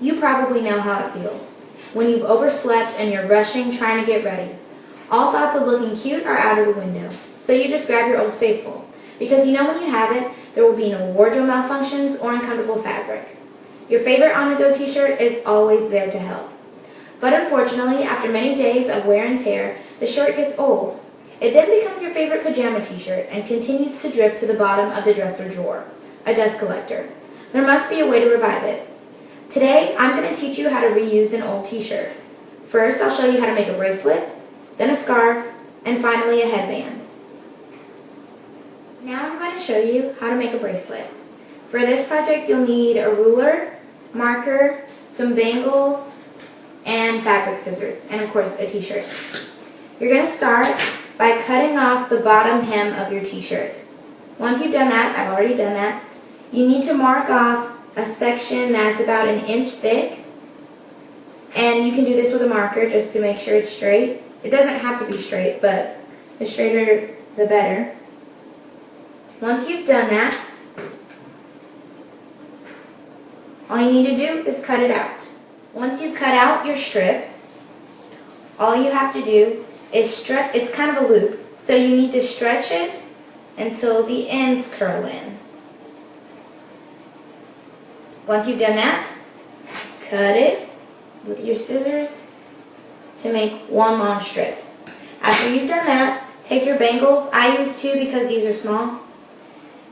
You probably know how it feels when you've overslept and you're rushing trying to get ready. All thoughts of looking cute are out of the window, so you just grab your Old Faithful, because you know when you have it, there will be no wardrobe malfunctions or uncomfortable fabric. Your favorite on-the-go t-shirt is always there to help. But unfortunately, after many days of wear and tear, the shirt gets old. It then becomes your favorite pajama t-shirt and continues to drift to the bottom of the dresser drawer, a dust collector. There must be a way to revive it. Today, I'm going to teach you how to reuse an old t-shirt. First, I'll show you how to make a bracelet, then a scarf, and finally a headband. Now I'm going to show you how to make a bracelet. For this project, you'll need a ruler, marker, some bangles, and fabric scissors, and of course a t-shirt. You're going to start by cutting off the bottom hem of your t-shirt. Once you've done that, I've already done that, you need to mark off a section that's about an inch thick, and you can do this with a marker just to make sure it's straight. It doesn't have to be straight, but the straighter the better. Once you've done that, all you need to do is cut it out. Once you've cut out your strip, all you have to do is stretch. It's kind of a loop, so you need to stretch it until the ends curl in. Once you've done that, cut it with your scissors to make one long strip. After you've done that, take your bangles, I use two because these are small,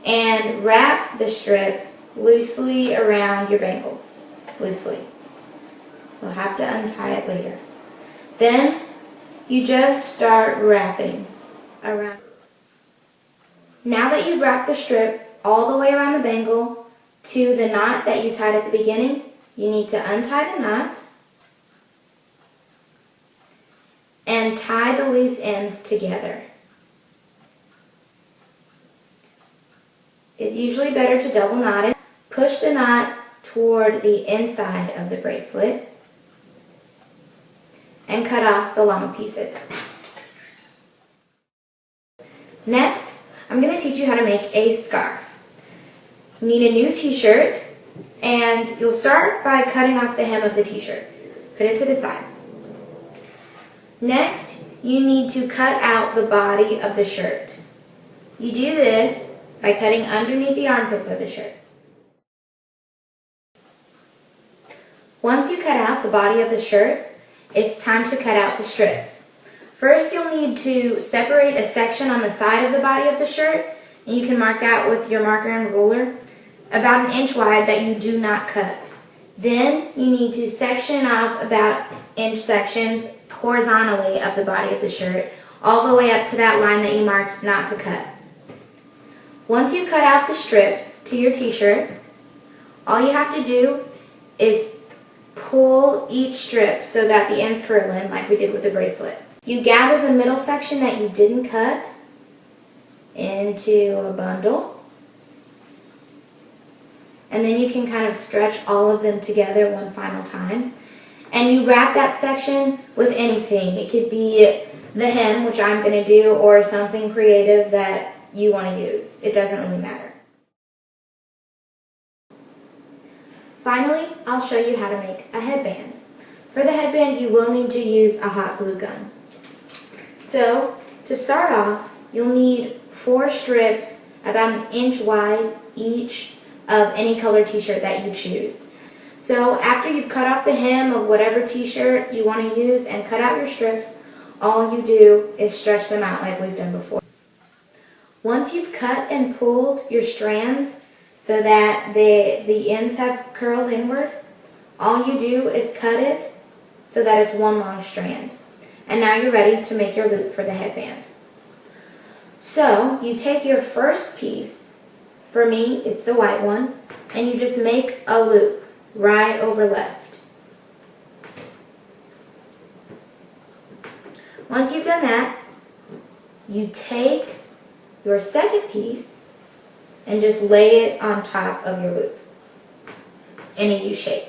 and wrap the strip loosely around your bangles. Loosely. You'll have to untie it later. Then you just start wrapping around. Now that you've wrapped the strip all the way around the bangle to the knot that you tied at the beginning, you need to untie the knot and tie the loose ends together. It's usually better to double knot it. Push the knot toward the inside of the bracelet and cut off the long pieces. Next, I'm going to teach you how to make a scarf. You need a new t-shirt, and you'll start by cutting off the hem of the t-shirt. Put it to the side. Next, you need to cut out the body of the shirt. You do this by cutting underneath the armpits of the shirt. Once you cut out the body of the shirt, it's time to cut out the strips. First, you'll need to separate a section on the side of the body of the shirt, and you can mark that with your marker and ruler, about an inch wide that you do not cut. Then, you need to section off about inch sections horizontally of the body of the shirt, all the way up to that line that you marked not to cut. Once you've cut out the strips to your t-shirt, all you have to do is pull each strip so that the ends curl in like we did with the bracelet. You gather the middle section that you didn't cut into a bundle, and then you can kind of stretch all of them together one final time. And you wrap that section with anything. It could be the hem, which I'm going to do, or something creative that you want to use. It doesn't really matter. Finally, I'll show you how to make a headband. For the headband, you will need to use a hot glue gun. So, to start off, you'll need 4 strips about an inch wide each of any color t-shirt that you choose. So after you've cut off the hem of whatever t-shirt you want to use and cut out your strips, all you do is stretch them out like we've done before. Once you've cut and pulled your strands so that the ends have curled inward, all you do is cut it so that it's one long strand. And now you're ready to make your loop for the headband. So you take your first piece, for me it's the white one, and you just make a loop right over left. Once you've done that, you take your second piece and just lay it on top of your loop in a U shape.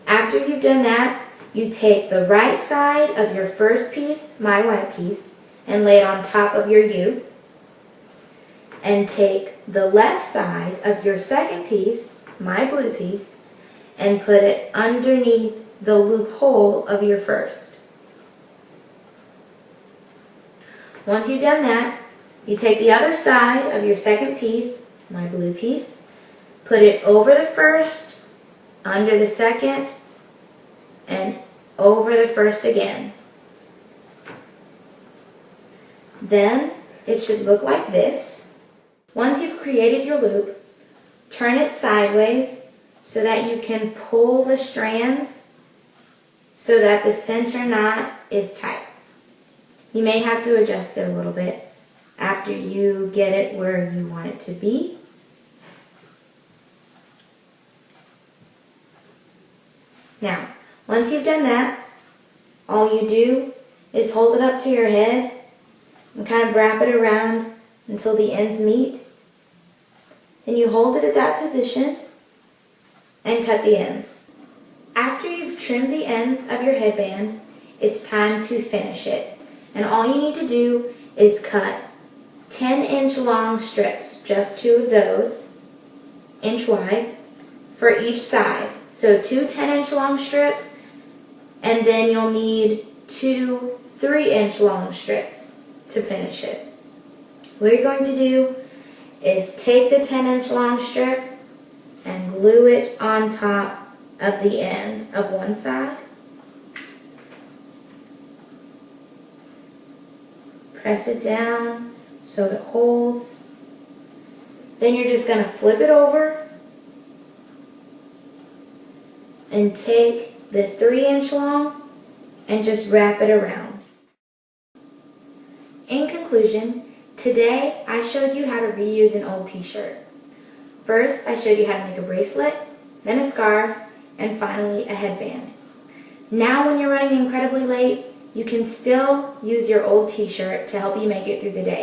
After you've done that, you take the right side of your first piece, my white piece, and lay it on top of your U, and take the left side of your second piece my blue piece and put it underneath the loophole of your first. Once you've done that, you take the other side of your second piece, my blue piece, put it over the first, under the second, and over the first again. Then it should look like this. Once you've created your loop, turn it sideways so that you can pull the strands so that the center knot is tight. You may have to adjust it a little bit after you get it where you want it to be. Now, once you've done that, all you do is hold it up to your head and kind of wrap it around until the ends meet. Then you hold it at that position and cut the ends. After you've trimmed the ends of your headband, it's time to finish it. And all you need to do is cut 10-inch long strips, just 2 of those, inch wide, for each side. So 2 10-inch long strips, and then you'll need 2 3-inch long strips to finish it. What you're going to do is take the 10-inch long strip and glue it on top of the end of one side. Press it down so it holds. Then you're just going to flip it over and take the 3-inch long and just wrap it around. In conclusion, today I showed you how to reuse an old t-shirt. First, I showed you how to make a bracelet, then a scarf, and finally a headband. Now when you're running incredibly late, you can still use your old t-shirt to help you make it through the day.